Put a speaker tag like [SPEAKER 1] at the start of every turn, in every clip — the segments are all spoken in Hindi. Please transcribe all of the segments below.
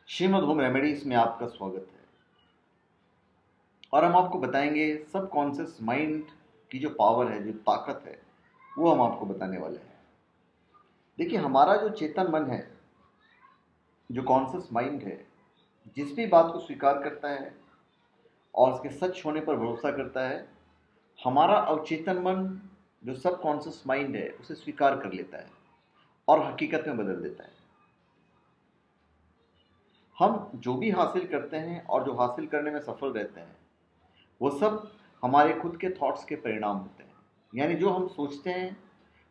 [SPEAKER 1] श्रीमद् होम रेमेडीज में आपका स्वागत है। और हम आपको बताएंगे सबकॉन्शियस माइंड की जो पावर है, जो ताकत है, वो हम आपको बताने वाले हैं। देखिए, हमारा जो चेतन मन है, जो कॉन्शियस माइंड है, जिस भी बात को स्वीकार करता है और उसके सच होने पर भरोसा करता है, हमारा अवचेतन मन जो सबकॉन्शियस माइंड है उसे स्वीकार कर लेता है और हकीकत में बदल देता है। हम जो भी हासिल करते हैं और जो हासिल करने में सफल रहते हैं, वो सब हमारे खुद के थॉट्स के परिणाम होते हैं। यानी जो हम सोचते हैं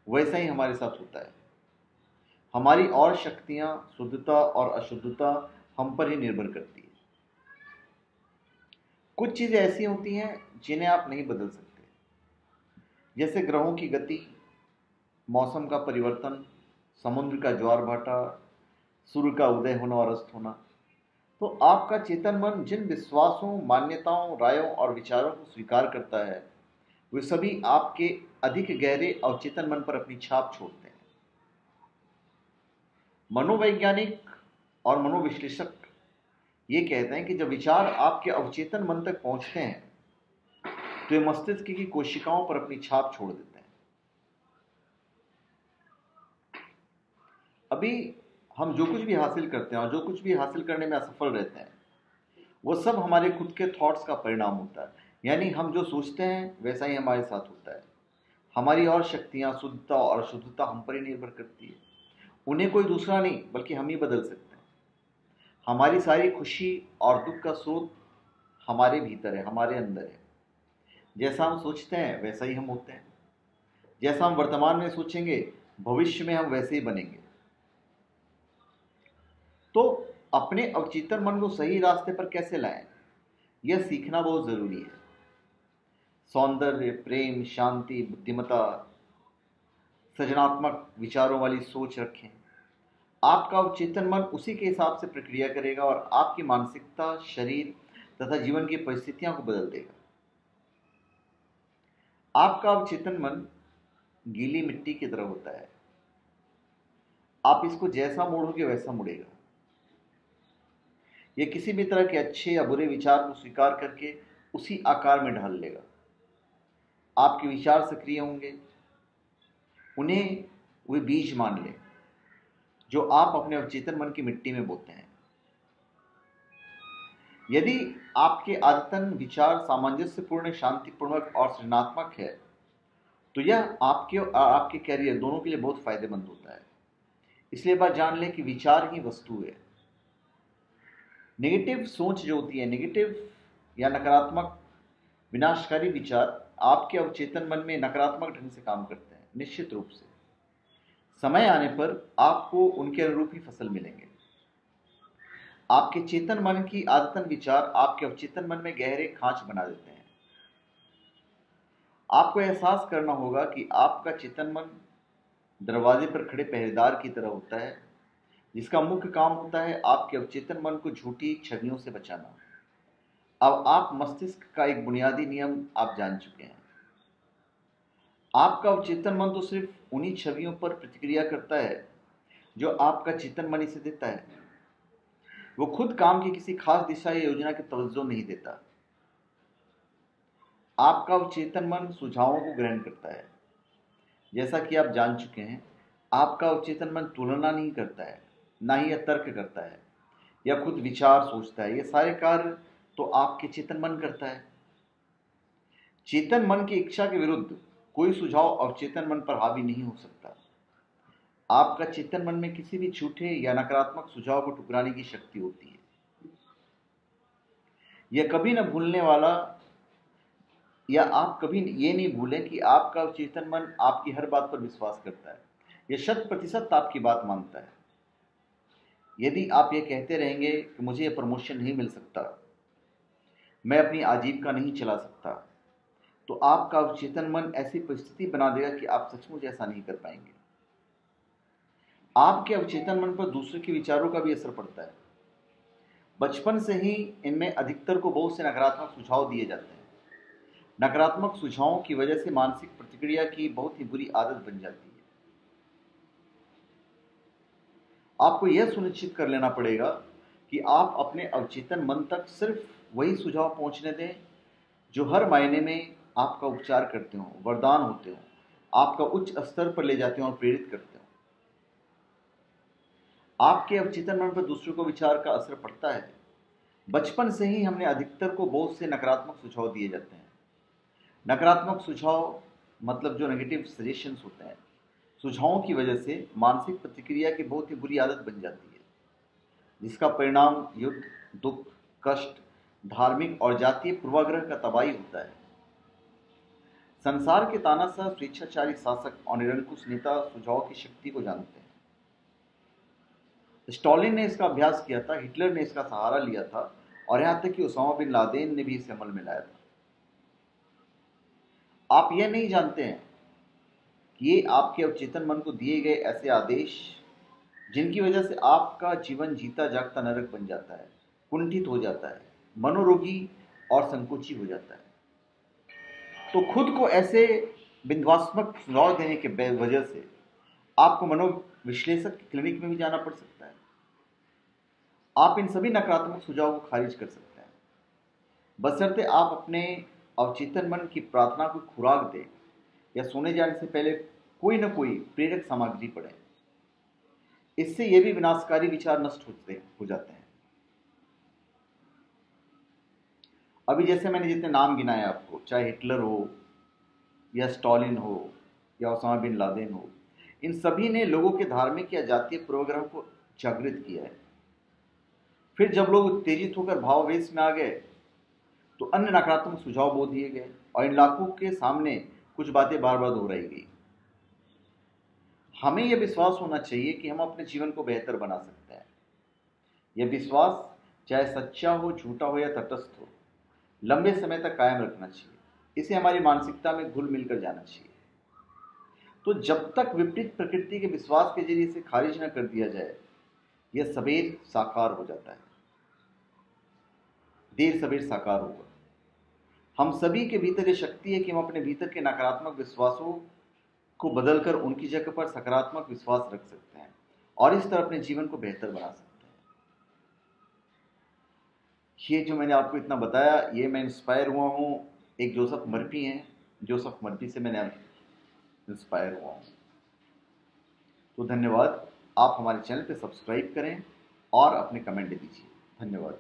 [SPEAKER 1] वैसा ही हमारे साथ होता है। हमारी और शक्तियां, शुद्धता और अशुद्धता हम पर ही निर्भर करती है। कुछ चीज़ें ऐसी होती हैं जिन्हें आप नहीं बदल सकते, जैसे ग्रहों की गति, मौसम का परिवर्तन, समुद्र का ज्वार भाटा, सूर्य का उदय होना और अस्त होना। तो आपका चेतन मन जिन विश्वासों, मान्यताओं, रायों और विचारों को स्वीकार करता है, वे सभी आपके अधिक गहरे अवचेतन मन पर अपनी छाप छोड़ते हैं। मनोवैज्ञानिक और मनोविश्लेषक ये कहते हैं कि जब विचार आपके अवचेतन मन तक पहुंचते हैं तो ये मस्तिष्क की कोशिकाओं पर अपनी छाप छोड़ देते हैं। अभी हम जो कुछ भी हासिल करते हैं और जो कुछ भी हासिल करने में असफल रहते हैं, वो सब हमारे खुद के थॉट्स का परिणाम होता है। यानी हम जो सोचते हैं वैसा ही हमारे साथ होता है। हमारी और शक्तियां, शुद्धता और अशुद्धता हम पर ही निर्भर करती है। उन्हें कोई दूसरा नहीं बल्कि हम ही बदल सकते हैं। हमारी सारी खुशी और दुख का स्रोत हमारे भीतर है, हमारे अंदर है। जैसा हम सोचते हैं वैसा ही हम होते हैं। जैसा हम वर्तमान में सोचेंगे, भविष्य में हम वैसे ही बनेंगे। तो अपने अवचेतन मन को सही रास्ते पर कैसे लाएं, यह सीखना बहुत जरूरी है। सौंदर्य, प्रेम, शांति, बुद्धिमत्ता, सृजनात्मक विचारों वाली सोच रखें। आपका अवचेतन मन उसी के हिसाब से प्रक्रिया करेगा और आपकी मानसिकता, शरीर तथा जीवन की परिस्थितियों को बदल देगा। आपका अवचेतन मन गीली मिट्टी की तरह होता है। आप इसको जैसा मोड़ोगे वैसा मुड़ेगा। यह किसी भी तरह के अच्छे या बुरे विचार को स्वीकार करके उसी आकार में ढाल लेगा। आपके विचार सक्रिय होंगे, उन्हें वे बीज मान लें जो आप अपने अवचेतन मन की मिट्टी में बोते हैं। यदि आपके आदतन विचार सामंजस्यपूर्ण, शांतिपूर्वक और सृजनात्मक है, तो यह आपके और आपके कैरियर दोनों के लिए बहुत फायदेमंद होता है। इसलिए बात जान लें कि विचार ही वस्तु है। नेगेटिव सोच जो होती है, नेगेटिव या नकारात्मक विनाशकारी विचार आपके अवचेतन मन में नकारात्मक ढंग से काम करते हैं। निश्चित रूप से समय आने पर आपको उनके अनुरूप ही फसल मिलेंगे। आपके चेतन मन की आदतन विचार आपके अवचेतन मन में गहरे खांच बना देते हैं। आपको एहसास करना होगा कि आपका चेतन मन दरवाजे पर खड़े पहरेदार की तरह होता है, जिसका मुख्य काम होता है आपके अवचेतन मन को झूठी छवियों से बचाना। अब आप मस्तिष्क का एक बुनियादी नियम आप जान चुके हैं। आपका अवचेतन मन तो सिर्फ उन्हीं छवियों पर प्रतिक्रिया करता है जो आपका चेतन मन इसे देता है। वो खुद काम की किसी खास दिशा या योजना की तवज्जो नहीं देता। आपका अवचेतन मन सुझावों को ग्रहण करता है। जैसा कि आप जान चुके हैं, आपका अवचेतन मन तुलना नहीं करता है, ना ही यह तर्क करता है या खुद विचार सोचता है। ये सारे कार्य तो आपके चेतन मन करता है। चेतन मन की इच्छा के विरुद्ध कोई सुझाव अवचेतन मन पर हावी नहीं हो सकता। आपका चेतन मन में किसी भी झूठे या नकारात्मक सुझाव को ठुकराने की शक्ति होती है। यह कभी न भूलने वाला, या आप कभी ये नहीं भूलें कि आपका अवचेतन मन आपकी हर बात पर विश्वास करता है। यह 100% आपकी बात मानता है। यदि आप ये कहते रहेंगे कि मुझे यह प्रमोशन नहीं मिल सकता, मैं अपनी आजीविका नहीं चला सकता, तो आपका अवचेतन मन ऐसी परिस्थिति बना देगा कि आप सचमुच ऐसा नहीं कर पाएंगे। आपके अवचेतन मन पर दूसरे के विचारों का भी असर पड़ता है। बचपन से ही इनमें अधिकतर को बहुत से नकारात्मक सुझाव दिए जाते हैं। नकारात्मक सुझावों की वजह से मानसिक प्रतिक्रिया की बहुत ही बुरी आदत बन जाती है। आपको यह सुनिश्चित कर लेना पड़ेगा कि आप अपने अवचेतन मन तक सिर्फ वही सुझाव पहुंचने दें जो हर मायने में आपका उपचार करते हो, वरदान होते हो, आपका उच्च स्तर पर ले जाते हो और प्रेरित करते हो। आपके अवचेतन मन पर दूसरों को विचार का असर पड़ता है। बचपन से ही हमने अधिकतर को बहुत से नकारात्मक सुझाव दिए जाते हैं। नकारात्मक सुझाव मतलब जो नेगेटिव सजेशंस होते हैं, सुझावों की वजह से मानसिक प्रतिक्रिया की बहुत ही बुरी आदत बन जाती है, जिसका परिणाम युद्ध, दुख, कष्ट, धार्मिक और जातीय पूर्वाग्रह का तबाही होता है। संसार के तानाशाह, स्वेच्छाचारी शासक और निरंकुश नेता सुझाव की शक्ति को जानते हैं। स्टॉलिन ने इसका अभ्यास किया था, हिटलर ने इसका सहारा लिया था और यहां तक कि ओसामा बिन लादेन ने भी इसे अमल में लाया था। आप यह नहीं जानते हैं कि ये आपके अवचेतन मन को दिए गए ऐसे आदेश जिनकी वजह से आपका जीवन जीता जागता नरक बन जाता है, कुंठित हो जाता है, मनोरोगी और संकोची हो जाता है। तो खुद को ऐसे बिंदवात्मक सुझाव देने के वजह से आपको मनोविश्लेषक की क्लिनिक में भी जाना पड़ सकता है। आप इन सभी नकारात्मक सुझावों को खारिज कर सकते हैं, बशर्ते आप अपने अवचेतन मन की प्रार्थना को खुराक दें या सोने जाने से पहले कोई न कोई प्रेरक सामग्री पढ़ें। इससे ये भी विनाशकारी विचार नष्ट हो जाते हैं। अभी जैसे मैंने जितने नाम गिनाए आपको, चाहे हिटलर हो या स्टॉलिन हो या ओसामा बिन लादेन हो, इन सभी ने लोगों के धार्मिक या जातीय पूर्वाग्रह को जागृत किया है। फिर जब लोग उत्तेजित होकर भावावेश में आ गए तो अन्य नकारात्मक सुझाव बोल दिए गए और इन लाखों के सामने कुछ बातें बार बार दोहराई गई। हमें यह विश्वास होना चाहिए कि हम अपने जीवन को बेहतर बना सकते हैं। यह विश्वास चाहे सच्चा हो, झूठा हो या तटस्थ हो, लंबे समय तक कायम रखना चाहिए। इसे हमारी मानसिकता में घुल मिलकर जाना चाहिए। तो जब तक विपरीत प्रकृति के विश्वास के जरिए इसे खारिज न कर दिया जाए, यह सवेर साकार हो जाता है, देर सवेर साकार होगा। हम सभी के भीतर यह शक्ति है कि हम अपने भीतर के नकारात्मक विश्वासों को बदलकर उनकी जगह पर सकारात्मक विश्वास रख सकते हैं और इस तरह अपने जीवन को बेहतर बना सकते हैं। ये जो मैंने आपको इतना बताया, ये मैं इंस्पायर हुआ हूँ, एक जोसेफ मर्फी हैं, जोसेफ मर्फी से मैंने इंस्पायर हुआ हूँ। तो धन्यवाद। आप हमारे चैनल पे सब्सक्राइब करें और अपने कमेंट दीजिए। धन्यवाद।